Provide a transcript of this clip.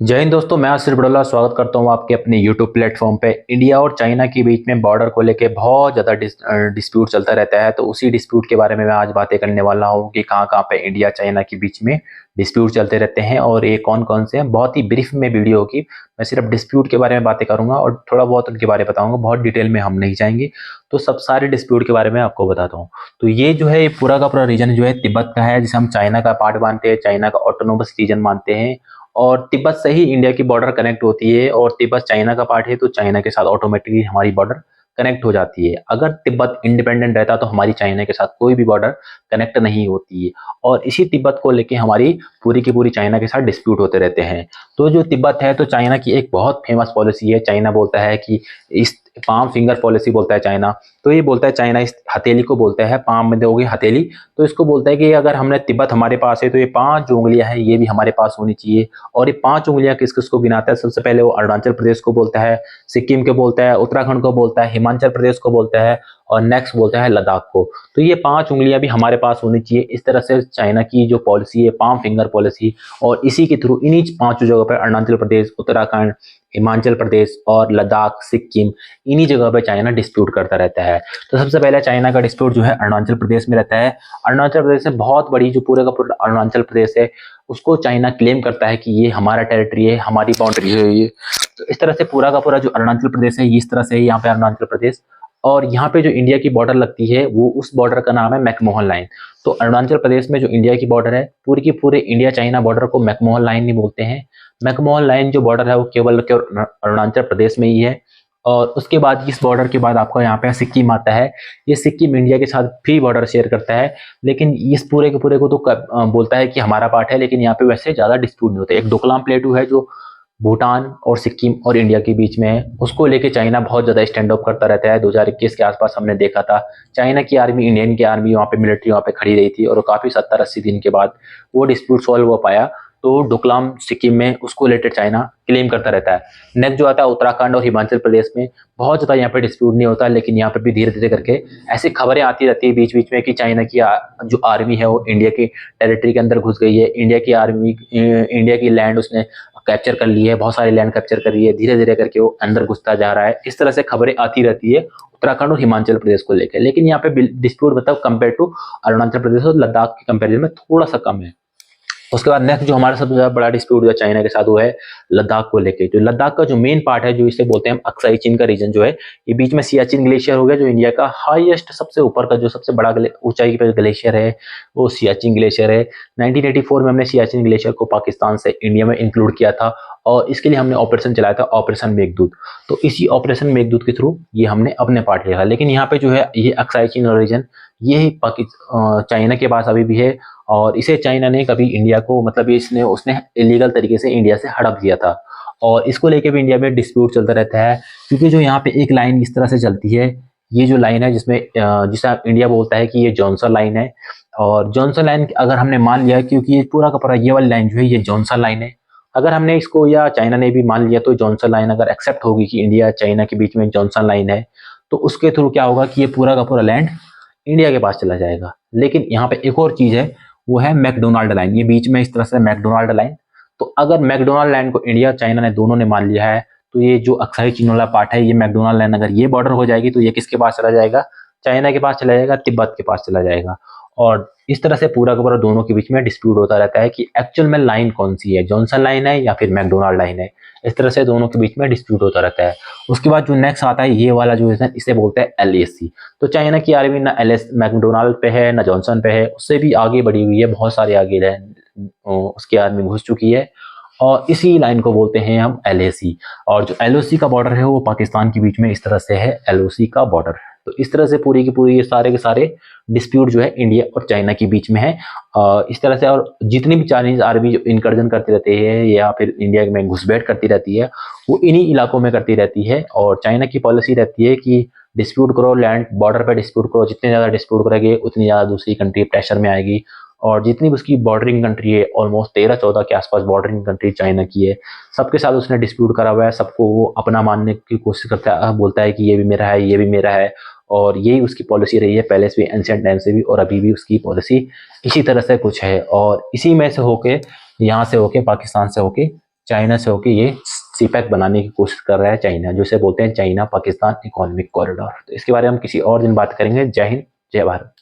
जय हिंद दोस्तों, मैं आशीष बड़ोला स्वागत करता हूं आपके अपने यूट्यूब प्लेटफॉर्म पे। इंडिया और चाइना के बीच में बॉर्डर को लेके बहुत ज़्यादा डिस्प्यूट चलता रहता है। तो उसी डिस्प्यूट के बारे में मैं आज बातें करने वाला हूं कि कहां-कहां पे इंडिया चाइना के बीच में डिस्प्यूट चलते रहते हैं और ये कौन-कौन से हैं। बहुत ही ब्रीफ में वीडियो होगी। मैं सिर्फ डिस्प्यूट के बारे में बातें करूंगा और थोड़ा बहुत उनके बारे में बताऊंगा। बहुत डिटेल में हम नहीं जाएंगे। तो सब सारे डिस्प्यूट के बारे में आपको बताता हूँ। तो ये जो है, ये पूरा का पूरा रीजन जो है तिब्बत का है, जिसे हम चाइना का पार्ट मानते हैं, चाइना का ऑटोनोमस रीजन मानते हैं। और तिब्बत से ही इंडिया की बॉर्डर कनेक्ट होती है और तिब्बत चाइना का पार्ट है, तो चाइना के साथ ऑटोमेटिकली हमारी बॉर्डर कनेक्ट हो जाती है। अगर तिब्बत इंडिपेंडेंट रहता तो हमारी चाइना के साथ कोई भी बॉर्डर कनेक्ट नहीं होती है। और इसी तिब्बत को लेके हमारी पूरी की पूरी चाइना के साथ डिस्प्यूट होते रहते हैं। तो जो तिब्बत है, तो चाइना की एक बहुत फेमस पॉलिसी है। चाइना बोलता है कि इस पाम फिंगर पॉलिसी बोलता है चाइना। तो ये बोलता है चाइना, इस हथेली को बोलता है, पाम में दोगे हथेली, तो इसको बोलता है कि अगर हमने तिब्बत हमारे पास है तो ये 5 जो उंगलियां हैं ये भी हमारे पास होनी चाहिए। और ये 5 उंगलियां किस किस को गिनाता है? सबसे पहले वो अरुणाचल प्रदेश को बोलता है, सिक्किम को बोलता है, उत्तराखंड को बोलता है, हिमाचल प्रदेश को बोलता है और नेक्स्ट बोलता है लद्दाख को। तो ये 5 उंगलियां भी हमारे पास होनी चाहिए। इस तरह से चाइना की जो पॉलिसी है, पाम फिंगर पॉलिसी, और इसी के थ्रू इन्हीं 5 जगह पर अरुणाचल प्रदेश, उत्तराखंड, हिमाचल प्रदेश और लद्दाख, सिक्किम, इन्हीं जगह पे चाइना डिस्प्यूट करता रहता है। तो सबसे पहले चाइना का डिस्प्यूट जो है अरुणाचल प्रदेश में रहता है। अरुणाचल प्रदेश से बहुत बड़ी, जो पूरे का पूरा अरुणाचल प्रदेश है, उसको चाइना क्लेम करता है कि ये हमारा टेरिटरी है, हमारी बाउंड्री है ये। तो इस तरह से पूरा का पूरा जो अरुणाचल प्रदेश है, इस तरह से यहाँ पे अरुणाचल प्रदेश। और यहाँ पे जो इंडिया की बॉर्डर लगती है, वो उस बॉर्डर का नाम है मैकमोहन लाइन। तो अरुणाचल प्रदेश में जो इंडिया की बॉर्डर है, पूरी की पूरे इंडिया चाइना बॉर्डर को मैकमोहन लाइन नहीं बोलते हैं। मैकमोहन लाइन जो बॉर्डर है, वो केवल अरुणाचल प्रदेश में ही है। और उसके बाद इस बॉर्डर के बाद आपका यहाँ पे सिक्किम आता है। ये सिक्किम इंडिया के साथ भी बॉर्डर शेयर करता है, लेकिन इस पूरे के पूरे को तो बोलता है कि हमारा पार्ट है। लेकिन यहाँ पे वैसे ज्यादा डिस्प्यूट नहीं होते। एक डोकलाम प्लेटू है जो भूटान और सिक्किम और इंडिया के बीच में है, उसको लेके चाइना बहुत ज्यादा स्टैंड अप करता रहता है। 2021 के आसपास हमने देखा था, चाइना की आर्मी, इंडियन की आर्मी वहाँ पे, मिलिट्री वहाँ पे खड़ी रही थी और काफी 70-80 दिन के बाद वो डिस्प्यूट सॉल्व हो पाया। तो डोकलाम सिक्किम में उसको रिलेटेड चाइना क्लेम करता रहता है। नेक्स्ट जो आता है उत्तराखंड और हिमाचल प्रदेश में, बहुत ज्यादा यहाँ पे डिस्प्यूट नहीं होता, लेकिन यहाँ पे भी धीरे धीरे करके ऐसी खबरें आती रहती है बीच बीच में कि चाइना की जो आर्मी है वो इंडिया की टेरिटरी के अंदर घुस गई है। इंडिया की आर्मी, इंडिया की लैंड उसने कैप्चर कर ली है, बहुत सारी लैंड कैप्चर कर रही है। धीरे धीरे करके वो अंदर घुसता जा रहा है। इस तरह से खबरें आती रहती है उत्तराखंड और हिमाचल प्रदेश को लेकर। लेकिन यहाँ पे डिस्प्यूट मतलब कंपेयर टू अरुणाचल प्रदेश और लद्दाख के कंपेरिजन में थोड़ा सा कम है। उसके बाद नेक्स्ट जो हमारा सबसे ज्यादा बड़ा डिस्प्यूट जो चाइना के साथ वो है लद्दाख को लेके। जो लद्दाख का जो मेन पार्ट है, जो इसे बोलते हैं हम अक्साई चीन का रीजन जो है, ये बीच में सियाचिन ग्लेशियर हो गया। जो इंडिया का हाईएस्ट, सबसे ऊपर का, जो सबसे बड़ा ऊंचाई पे ग्लेशियर है, वो सियाचिन ग्लेशियर है। 1984 में हमने सियाचिन ग्लेशियर को पाकिस्तान से इंडिया में इंक्लूड किया था और इसके लिए हमने ऑपरेशन चलाया था, ऑपरेशन मेघदूत। तो इसी ऑपरेशन मेघदूत के थ्रू ये हमने अपने पार्ट लिया था। लेकिन यहाँ पे जो है ये अक्साई चीन रीजन, ये चाइना के पास अभी भी है। और इसे चाइना ने कभी इंडिया को, मतलब इसने उसने इलीगल तरीके से इंडिया से हड़प दिया था। और इसको लेके भी इंडिया में डिस्प्यूट चलता रहता है, क्योंकि जो यहाँ पे एक लाइन इस तरह से चलती है, ये जो लाइन है जिसमें जिसे इंडिया बोलता है कि ये जॉनसन लाइन है। और जॉनसन लाइन अगर हमने मान लिया, क्योंकि ये पूरा का पूरा ये वाली लाइन जो है ये जॉनसन लाइन है, अगर हमने इसको, या चाइना ने भी मान लिया, तो जॉनसन लाइन अगर एक्सेप्ट होगी कि इंडिया चाइना के बीच में जॉनसन लाइन है, तो उसके थ्रू क्या होगा कि ये पूरा का पूरा लैंड इंडिया के पास चला जाएगा। लेकिन यहाँ पे एक और चीज है, वो है मैकडोनाल्ड लाइन। ये बीच में इस तरह से मैकडोनाल्ड लाइन। तो अगर मैकडोनाल्ड लाइन को इंडिया चाइना ने दोनों ने मान लिया है, तो ये जो अक्साई चीन वाला पार्ट है, ये मैकडोनाल्ड लाइन अगर ये बॉर्डर हो जाएगी, तो ये किसके पास चला जाएगा? चाइना के पास चला जाएगा, तिब्बत के पास चला जाएगा। और इस तरह से पूरा का पूरा दोनों के बीच में डिस्प्यूट होता रहता है कि एक्चुअल में लाइन कौन सी है, जॉनसन लाइन है या फिर मैकडोनाल्ड लाइन है। इस तरह से दोनों के बीच में डिस्प्यूट होता रहता है। उसके बाद जो नेक्स्ट आता है, ये वाला जो है, इसे बोलते हैं एलएसी। तो चाइना की आर्मी ना एलएस मैकडोनाल्ड पे है ना जॉनसन पे है, उससे भी आगे बढ़ी हुई है, बहुत सारे आगे है, उसकी आर्मी घुस चुकी है। और इसी लाइन को बोलते हैं हम एलएसी। और जो एलओसी का बॉर्डर है, वो पाकिस्तान के बीच में इस तरह से है, एलओसी का बॉर्डर। तो इस तरह से पूरी की पूरी ये सारे के सारे डिस्प्यूट जो है इंडिया और चाइना के बीच में है। इस तरह से, और जितनी भी चाइनीज आर्मी जो इनकर्जन करती रहती है या फिर इंडिया में घुसपैठ करती रहती है, वो इन्हीं इलाकों में करती रहती है। और चाइना की पॉलिसी रहती है कि डिस्प्यूट करो, लैंड बॉर्डर पे डिस्प्यूट करो, जितने ज्यादा डिस्प्यूट करेंगे उतनी ज्यादा दूसरी कंट्री प्रेशर में आएगी। और जितनी भी उसकी बॉर्डरिंग कंट्री है, ऑलमोस्ट 13-14 के आसपास बॉर्डरिंग कंट्री चाइना की है, सबके साथ उसने डिस्प्यूट करा हुआ है। सबको वो अपना मानने की कोशिश करता है, बोलता है कि ये भी मेरा है, ये भी मेरा है। और यही उसकी पॉलिसी रही है पहले से भी, एंशिएंट टाइम से भी, और अभी भी उसकी पॉलिसी इसी तरह से कुछ है। और इसी में से होके, यहाँ से होके, पाकिस्तान से होके चाइना से होके ये सीपैक बनाने की कोशिश कर रहा है चाइना, जिसे बोलते हैं चाइना पाकिस्तान इकोनॉमिक कॉरिडोर। तो इसके बारे में हम किसी और दिन बात करेंगे। जय हिंद, जय भारत।